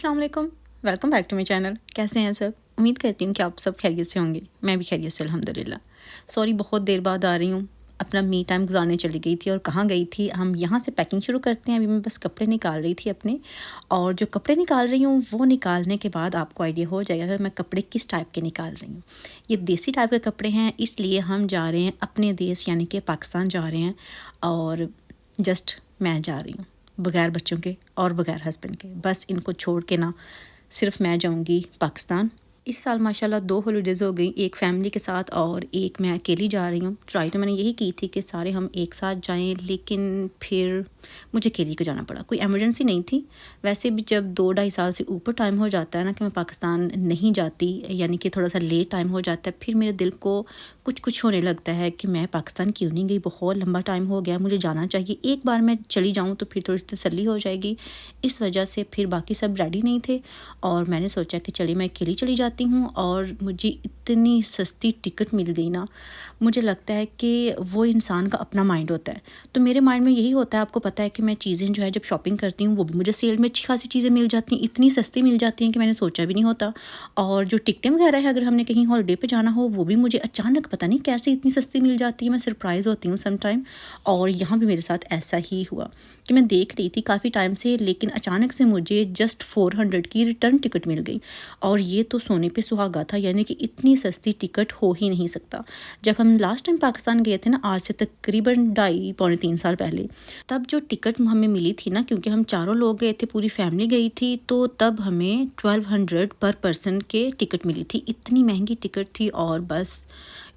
अस्सलाम वालेकुम, welcome back to my channel. कैसे हैं सब? उम्मीद करती हूँ कि आप सब खैरियत से होंगे। मैं भी खैरियत से अल्हम्दुलिल्लाह। सॉरी बहुत देर बाद आ रही हूँ। अपना मी टाइम गुजारने चली गई थी और कहाँ गई थी, हम यहाँ से पैकिंग शुरू करते हैं। अभी मैं बस कपड़े निकाल रही थी अपने, और जो कपड़े निकाल रही हूँ वो निकालने के बाद आपको आइडिया हो जाएगा कि मैं कपड़े किस टाइप के निकाल रही हूँ। ये देसी टाइप के कपड़े हैं, इसलिए हम जा रहे हैं अपने देश यानी कि पाकिस्तान जा रहे हैं। और जस्ट मैं जा रही हूँ बग़ैर बच्चों के और बग़ैर हस्बैंड के। बस इनको छोड़ के ना सिर्फ मैं जाऊंगी पाकिस्तान। इस साल माशाल्लाह 2 हॉलीडेज़ हो गई, एक फ़ैमिली के साथ और एक मैं अकेली जा रही हूँ। ट्राई तो मैंने यही की थी कि सारे हम एक साथ जाएं, लेकिन फिर मुझे अकेली को जाना पड़ा। कोई इमरजेंसी नहीं थी। वैसे भी जब 2 ढाई साल से ऊपर टाइम हो जाता है ना कि मैं पाकिस्तान नहीं जाती, यानी कि थोड़ा सा लेट टाइम हो जाता है, फिर मेरे दिल को कुछ होने लगता है कि मैं पाकिस्तान क्यों नहीं गई। बहुत लंबा टाइम हो गया, मुझे जाना चाहिए। एक बार मैं चली जाऊँ तो फिर थोड़ी सी तसल्ली हो जाएगी। इस वजह से फिर बाकी सब रेडी नहीं थे और मैंने सोचा कि चलिए मैं अकेली चली जाती हूँ। और मुझे इतनी सस्ती टिकट मिल गई ना, मुझे लगता है कि वो इंसान का अपना माइंड होता है। तो मेरे माइंड में यही होता है, आपको पता है कि मैं चीज़ें जो है जब शॉपिंग करती हूँ वो भी मुझे सेल में अच्छी खासी चीज़ें मिल जाती हैं, इतनी सस्ती मिल जाती हैं कि मैंने सोचा भी नहीं होता। और जो टिकटें वगैरह है, अगर हमने कहीं हॉलीडे पे जाना हो, वो भी मुझे अचानक पता नहीं कैसे इतनी सस्ती मिल जाती है। मैं सरप्राइज़ होती हूँ सम टाइम। और यहाँ भी मेरे साथ ऐसा ही हुआ कि मैं देख रही थी काफ़ी टाइम से, लेकिन अचानक से मुझे जस्ट 400 की रिटर्न टिकट मिल गई। और ये तो सोने पे सुहागा था, यानी कि इतनी सस्ती टिकट हो ही नहीं सकता। जब हम लास्ट टाइम पाकिस्तान गए थे ना, आज से तकरीबन 2.5 पौने 3 साल पहले, तब जो टिकट हमें मिली थी ना, क्योंकि हम चारों लोग गए थे, पूरी फैमिली गई थी, तो तब हमें 1200 पर पर्सन के टिकट मिली थी। इतनी महंगी टिकट थी। और बस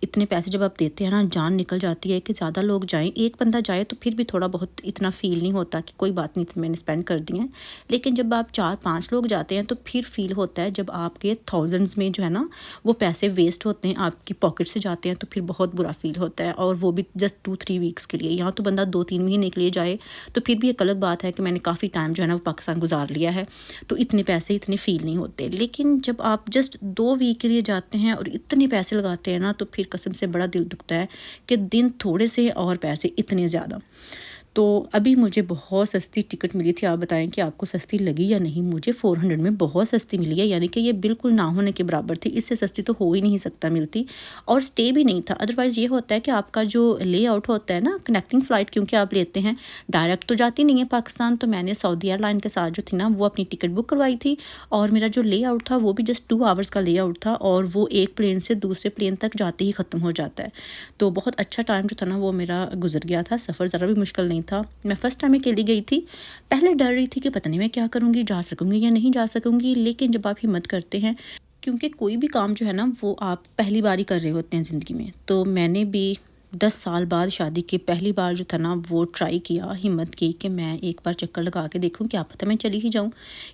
इतने पैसे जब आप देते हैं ना, जान निकल जाती है कि ज़्यादा लोग जाएं। एक बंदा जाए तो फिर भी थोड़ा बहुत इतना फ़ील नहीं होता कि कोई बात नहीं थी मैंने स्पेंड कर दिए हैं। लेकिन जब आप 4-5 लोग जाते हैं तो फिर फ़ील होता है, जब आपके थाउजेंड्स में जो है ना वो पैसे वेस्ट होते हैं, आपकी पॉकेट से जाते हैं, तो फिर बहुत बुरा फ़ील होता है। और वो भी जस्ट 2-3 वीक्स के लिए। यहाँ तो बंदा 2-3 महीने के लिए जाए तो फिर भी एक अलग बात है कि मैंने काफ़ी टाइम जो है ना वो पाकिस्तान गुजार लिया है, तो इतने पैसे इतने फ़ील नहीं होते। लेकिन जब आप जस्ट 2 वीक के लिए जाते हैं और इतने पैसे लगाते हैं ना, तो फिर कसम से बड़ा दिल दुखता है कि दिन थोड़े से और पैसे इतने ज़्यादा। तो अभी मुझे बहुत सस्ती टिकट मिली थी। आप बताएं कि आपको सस्ती लगी या नहीं? मुझे 400 में बहुत सस्ती मिली है, यानी कि ये बिल्कुल ना होने के बराबर थी। इससे सस्ती तो हो ही नहीं सकता मिलती। और स्टे भी नहीं था। अदरवाइज़ ये होता है कि आपका जो ले आउट होता है ना, कनेक्टिंग फ़्लाइट क्योंकि आप लेते हैं, डायरेक्ट तो जाती नहीं है पाकिस्तान, तो मैंने सऊदी एयरलाइन के साथ जो थी ना वो अपनी टिकट बुक करवाई थी। और मेरा जो ले आउट था वो भी जस्ट 2 आवर्स का ले आउट था, और वो एक प्लेन से दूसरे प्लेन तक जाते ही ख़त्म हो जाता है। तो बहुत अच्छा टाइम जो था ना वो मेरा गुजर गया था। सफ़र ज़रा भी मुश्किल नहीं था। मैं फ़र्स्ट टाइम अकेली गई थी। पहले डर रही थी कि पता नहीं मैं क्या करूँगी, जा सकूँगी या नहीं जा सकूँगी। लेकिन जब आप हिम्मत करते हैं, क्योंकि कोई भी काम जो है ना वो आप पहली बार ही कर रहे होते हैं ज़िंदगी में, तो मैंने भी 10 साल बाद शादी के पहली बार जो था ना वो ट्राई किया, हिम्मत की कि मैं एक बार चक्कर लगा के देखूं, क्या पता मैं चली ही जाऊं।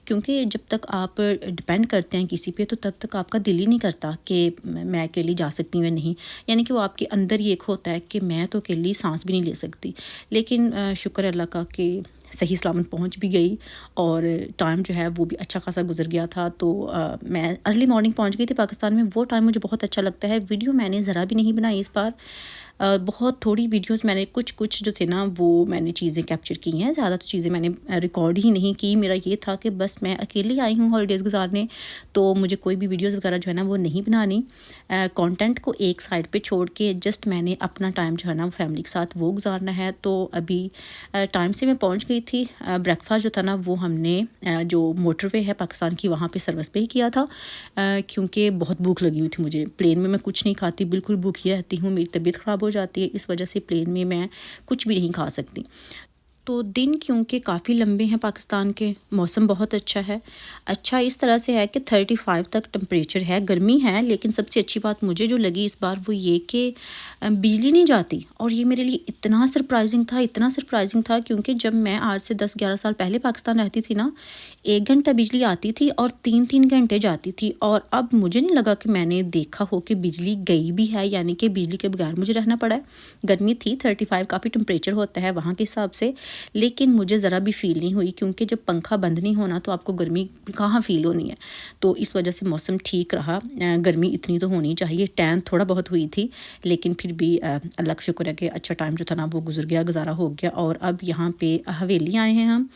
क्योंकि जब तक आप डिपेंड करते हैं किसी पे, तो तब तक आपका दिल ही नहीं करता कि मैं अकेली जा सकती हूँ या नहीं। यानी कि वो आपके अंदर ही एक होता है कि मैं तो अकेली सांस भी नहीं ले सकती। लेकिन शुक्र अल्लाह का कि सही सलामत पहुंच भी गई, और टाइम जो है वो भी अच्छा खासा गुजर गया था। तो मैं अर्ली मॉर्निंग पहुंच गई थी पाकिस्तान में। वो टाइम मुझे बहुत अच्छा लगता है। वीडियो मैंने ज़रा भी नहीं बनाई इस बार। बहुत थोड़ी वीडियोस मैंने कुछ जो थे ना वो मैंने चीज़ें कैप्चर की हैं। ज़्यादा तो चीज़ें मैंने रिकॉर्ड ही नहीं की। मेरा ये था कि बस मैं अकेली आई हूँ हॉलीडेज़ गुजारने, तो मुझे कोई भी वीडियोस वगैरह जो है ना वो नहीं बनानी। कंटेंट को एक साइड पे छोड़ के जस्ट मैंने अपना टाइम जो है ना फैमिली के साथ वो गुजारना है। तो अभी टाइम से मैं पहुँच गई थी। ब्रेकफास्ट जो था ना वो हमने जो मोटरवे है पाकिस्तान की वहाँ पे सर्विस पे ही किया था। क्योंकि बहुत भूख लगी हुई थी मुझे। प्लेन में मैं कुछ नहीं खाती, बिल्कुल भूखी रहती हूँ, मेरी तबीयत ख़राब हो जाती है, इस वजह से प्लेन में मैं कुछ भी नहीं खा सकती। तो दिन क्योंकि काफ़ी लंबे हैं पाकिस्तान के, मौसम बहुत अच्छा है। अच्छा इस तरह से है कि 35 तक टेम्परेचर है, गर्मी है। लेकिन सबसे अच्छी बात मुझे जो लगी इस बार वो ये कि बिजली नहीं जाती। और ये मेरे लिए इतना सरप्राइजिंग था, क्योंकि जब मैं आज से 10-11 साल पहले पाकिस्तान रहती थी ना, 1 घंटा बिजली आती थी और 3-3 घंटे जाती थी। और अब मुझे नहीं लगा कि मैंने देखा हो कि बिजली गई भी है, यानी कि बिजली के बगैर मुझे रहना पड़ा है। गर्मी थी, 35 काफ़ी टेम्परेचर होता है वहाँ के हिसाब से, लेकिन मुझे ज़रा भी फ़ील नहीं हुई, क्योंकि जब पंखा बंद नहीं होना तो आपको गर्मी कहाँ फ़ील होनी है। तो इस वजह से मौसम ठीक रहा। गर्मी इतनी तो होनी चाहिए, टैन थोड़ा बहुत हुई थी, लेकिन फिर भी अल्लाह का शुक्र है कि अच्छा टाइम जो था ना वो गुजर गया, गुजारा हो गया। और अब यहाँ पे हवेली आए हैं हम।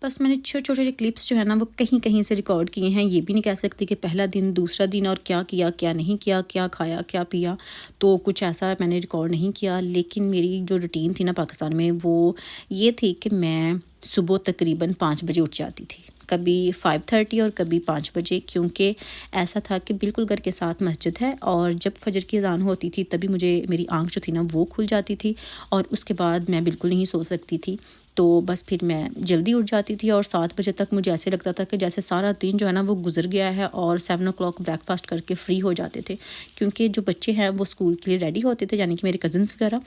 बस मैंने छोटे-छोटे क्लिप्स जो है ना वो कहीं-कहीं से रिकॉर्ड किए हैं। ये भी नहीं कह सकती कि पहला दिन, दूसरा दिन और क्या किया, क्या नहीं किया, क्या खाया, क्या पिया, तो कुछ ऐसा मैंने रिकॉर्ड नहीं किया। लेकिन मेरी जो रूटीन थी ना पाकिस्तान में वो ये थी कि मैं सुबह तकरीबन 5 बजे उठ जाती थी। कभी 5:30 और कभी 5 बजे, क्योंकि ऐसा था कि बिल्कुल घर के साथ मस्जिद है और जब फ़जर की अज़ान होती थी तभी मुझे मेरी आँख जो थी ना वो खुल जाती थी और उसके बाद मैं बिल्कुल नहीं सो सकती थी। तो बस फिर मैं जल्दी उठ जाती थी और 7 बजे तक मुझे ऐसे लगता था कि जैसे सारा दिन जो है ना वो गुज़र गया है और 7 ओ क्लॉक ब्रेकफ़ास्ट करके फ्री हो जाते थे। क्योंकि जो बच्चे हैं वो स्कूल के लिए रेडी होते थे, यानी कि मेरे कज़िन्स वगैरह,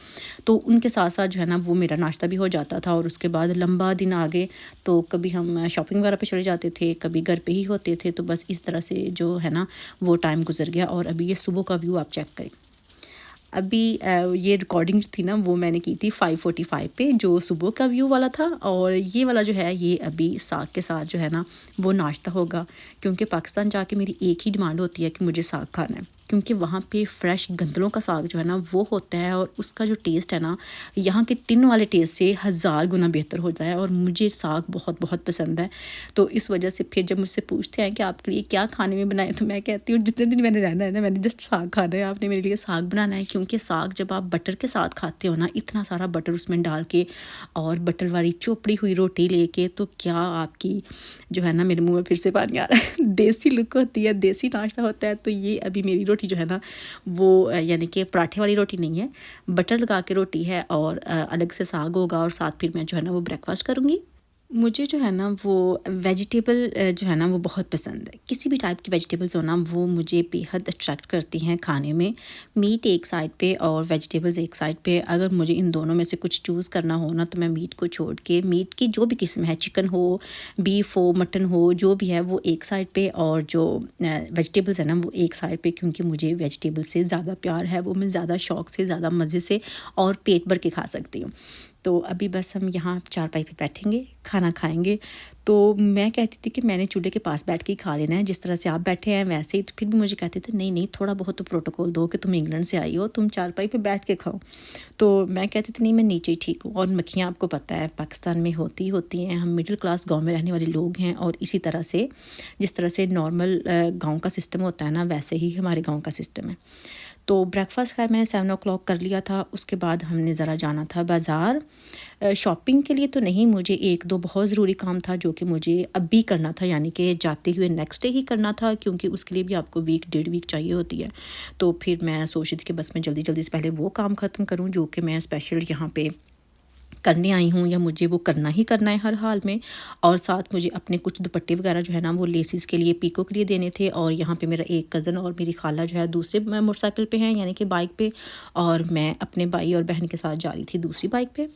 तो उनके साथ-साथ जो है ना वो मेरा नाश्ता भी हो जाता था और उसके बाद लंबा दिन आगे तो कभी हम शॉपिंग वगैरह पे चले जाते थे, कभी घर पे ही होते थे। तो बस इस तरह से जो है ना वो टाइम गुज़र गया और अभी ये सुबह का व्यू आप चेक करें। अभी ये रिकॉर्डिंग थी ना वो मैंने की थी 5:45 पे, जो सुबह का व्यू वाला था, और ये वाला जो है ये अभी साग के साथ जो है ना वो नाश्ता होगा। क्योंकि पाकिस्तान जाके मेरी एक ही डिमांड होती है कि मुझे साग खाना है, क्योंकि वहाँ पे फ्रेश गंदलों का साग जो है ना वो होता है और उसका जो टेस्ट है ना यहाँ के टिन वाले टेस्ट से 1000 गुना बेहतर होता है और मुझे साग बहुत बहुत पसंद है। तो इस वजह से फिर जब मुझसे पूछते हैं कि आपके लिए क्या खाने में बनाए, तो मैं कहती हूँ जितने दिन मैंने रहना है ना मैंने जस्ट साग खाना है, आपने मेरे लिए साग बनाना है। क्योंकि साग जब आप बटर के साथ खाते हो ना, इतना सारा बटर उसमें डाल के और बटर वाली चोपड़ी हुई रोटी लेके, तो क्या आपकी जो है ना मेरे मुंह में फिर से पानी आ रहा है देसी लुक होती है, देसी नाश्ता होता है। तो ये अभी मेरी रोटी जो है ना वो यानी कि पराठे वाली रोटी नहीं है, बटर लगा के रोटी है और अलग से साग होगा और साथ फिर मैं जो है ना वो ब्रेकफास्ट करूँगी। मुझे जो है ना वो वेजिटेबल जो है ना वो बहुत पसंद है। किसी भी टाइप की वेजिटेबल्स हो ना वो मुझे बेहद अट्रैक्ट करती हैं खाने में। मीट एक साइड पे और वेजिटेबल्स एक साइड पे। अगर मुझे इन दोनों में से कुछ चूज़ करना हो ना, तो मैं मीट को छोड़ के मीट की जो भी किस्म है, चिकन हो, बीफ हो, मटन हो, जो भी है वो एक साइड पे, और जो वेजिटेबल्स है ना वो एक साइड पे। क्योंकि मुझे वेजिटेबल से ज़्यादा प्यार है, वो मैं ज़्यादा शौक़ से, ज़्यादा मज़े से और पेट भर के खा सकती हूँ। तो अभी बस हम यहाँ चारपाई पे बैठेंगे, खाना खाएँगे। तो मैं कहती थी कि मैंने चूल्हे के पास बैठ के ही खा लेना है, जिस तरह से आप बैठे हैं वैसे ही। तो फिर भी मुझे कहते थे नहीं, नहीं थोड़ा बहुत तो प्रोटोकॉल दो कि तुम इंग्लैंड से आई हो, तुम चारपाई पे बैठ के खाओ। तो मैं कहती थी नहीं मैं नीचे ही ठीक हूँ। और मक्खियाँ आपको पता है पाकिस्तान में होती ही होती हैं। हम मिडिल क्लास गाँव में रहने वाले लोग हैं और इसी तरह से जिस तरह से नॉर्मल गाँव का सिस्टम होता है ना, वैसे ही हमारे गाँव का सिस्टम है। तो ब्रेकफ़ास्ट खैर मैंने 7 ओ क्लॉक कर लिया था। उसके बाद हमने ज़रा जाना था बाज़ार। शॉपिंग के लिए तो नहीं, मुझे 1-2 बहुत ज़रूरी काम था जो कि मुझे अभी करना था, यानी कि जाते हुए नेक्स्ट डे ही करना था, क्योंकि उसके लिए भी आपको वीक, डेढ़ वीक चाहिए होती है। तो फिर मैं सोच रही थी कि बस मैं जल्दी-जल्दी से पहले वो काम ख़त्म करूँ जो कि मैं स्पेशल यहाँ पे करने आई हूँ, या मुझे वो करना ही करना है हर हाल में। और साथ मुझे अपने कुछ दुपट्टे वगैरह जो है ना वो लेसिस के लिए, पीको के लिए देने थे। और यहाँ पे मेरा एक कज़न और मेरी खाला जो है दूसरे मोटरसाइकिल पे हैं, यानी कि बाइक पे, और मैं अपने भाई और बहन के साथ जा रही थी दूसरी बाइक पे।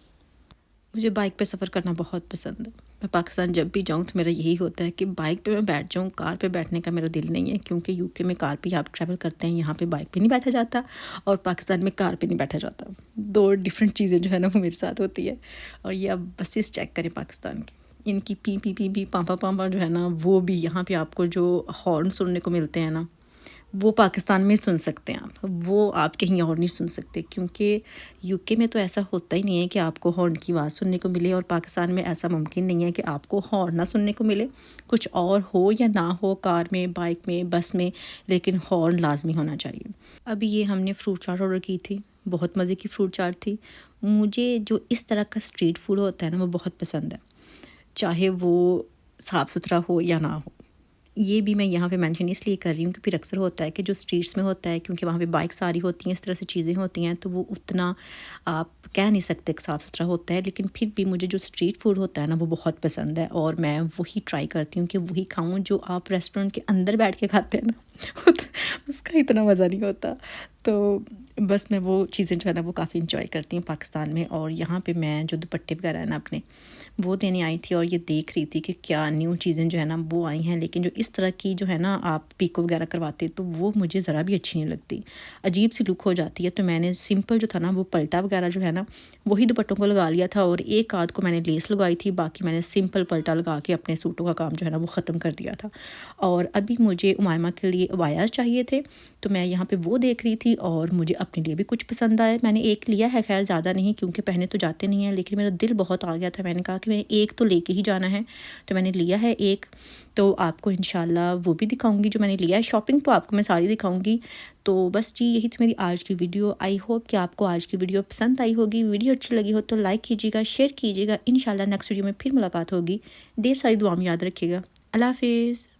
मुझे बाइक पे सफ़र करना बहुत पसंद है। मैं पाकिस्तान जब भी जाऊँ तो मेरा यही होता है कि बाइक पे मैं बैठ जाऊँ, कार पे बैठने का मेरा दिल नहीं है, क्योंकि यूके में कार पे ही आप ट्रैवल करते हैं, यहाँ पे बाइक पे नहीं बैठा जाता और पाकिस्तान में कार पे नहीं बैठा जाता। 2 डिफरेंट चीज़ें जो है ना वो मेरे साथ होती है। और ये आप बसेस चेक करें पाकिस्तान की, इनकी पी, पी, पी, पी, पापा, पापा जो है ना वो भी यहाँ पे आपको जो हॉर्न सुनने को मिलते हैं ना, वो पाकिस्तान में सुन सकते हैं आप, वो आप कहीं और नहीं सुन सकते। क्योंकि यूके में तो ऐसा होता ही नहीं है कि आपको हॉर्न की आवाज़ सुनने को मिले, और पाकिस्तान में ऐसा मुमकिन नहीं है कि आपको हॉर्न ना सुनने को मिले। कुछ और हो या ना हो, कार में, बाइक में, बस में, लेकिन हॉर्न लाज़मी होना चाहिए। अभी ये हमने फ्रूट चाट ऑर्डर की थी, बहुत मज़े की फ्रूट चाट थी। मुझे जो इस तरह का स्ट्रीट फूड होता है ना वो बहुत पसंद है, चाहे वो साफ़-सुथरा हो या ना हो। ये भी मैं यहाँ पे मेंशन इसलिए कर रही हूँ कि फिर अक्सर होता है कि जो स्ट्रीट्स में होता है, क्योंकि वहाँ पे बाइक सारी होती हैं, इस तरह से चीज़ें होती हैं, तो वो उतना आप कह नहीं सकते कि साफ़ सुथरा होता है। लेकिन फिर भी मुझे जो स्ट्रीट फूड होता है ना वो बहुत पसंद है, और मैं वही ट्राई करती हूँ कि वही खाऊँ जो आप रेस्टोरेंट के अंदर बैठ के खाते हैं ना उसका इतना मज़ा नहीं होता। तो बस मैं वो चीज़ें जो है ना वो काफ़ी इंजॉय करती हूँ पाकिस्तान में। और यहाँ पे मैं जो दुपट्टे वगैरह है ना अपने, वो देने आई थी और ये देख रही थी कि क्या न्यू चीज़ें जो है ना वो आई हैं। लेकिन जो इस तरह की जो है ना आप पीको वगैरह करवाते, तो वो मुझे ज़रा भी अच्छी नहीं लगती, अजीब सी लुक हो जाती है। तो मैंने सिंपल जो था ना वो पलटा वगैरह जो है ना वही दुपट्टों को लगा लिया था, और एक आध को मैंने लेस लगवाई थी, बाकी मैंने सिंपल पलटा लगा के अपने सूटों का काम जो है ना वो ख़त्म कर दिया था। और अभी मुझे उमायमा के लिए अबायाज़ चाहिए थे, तो मैं यहाँ पे वो देख रही थी, और मुझे अपने लिए भी कुछ पसंद आया। मैंने एक लिया है, खैर ज़्यादा नहीं, क्योंकि पहने तो जाते नहीं हैं, लेकिन मेरा दिल बहुत आ गया था। मैंने कहा कि मैं एक तो लेके ही जाना है, तो मैंने लिया है एक, तो आपको इंशाल्लाह वो भी दिखाऊंगी जो मैंने लिया है। शॉपिंग तो आपको मैं सारी दिखाऊंगी। तो बस जी यही थी मेरी आज की वीडियो। आई होप कि आपको आज की वीडियो पसंद आई होगी। वीडियो अच्छी लगी हो तो लाइक कीजिएगा, शेयर कीजिएगा। इंशाल्लाह नेक्स्ट वीडियो में फिर मुलाकात होगी। ढेर सारी दुआ में याद रखिएगा। अल्लाह हाफिज़।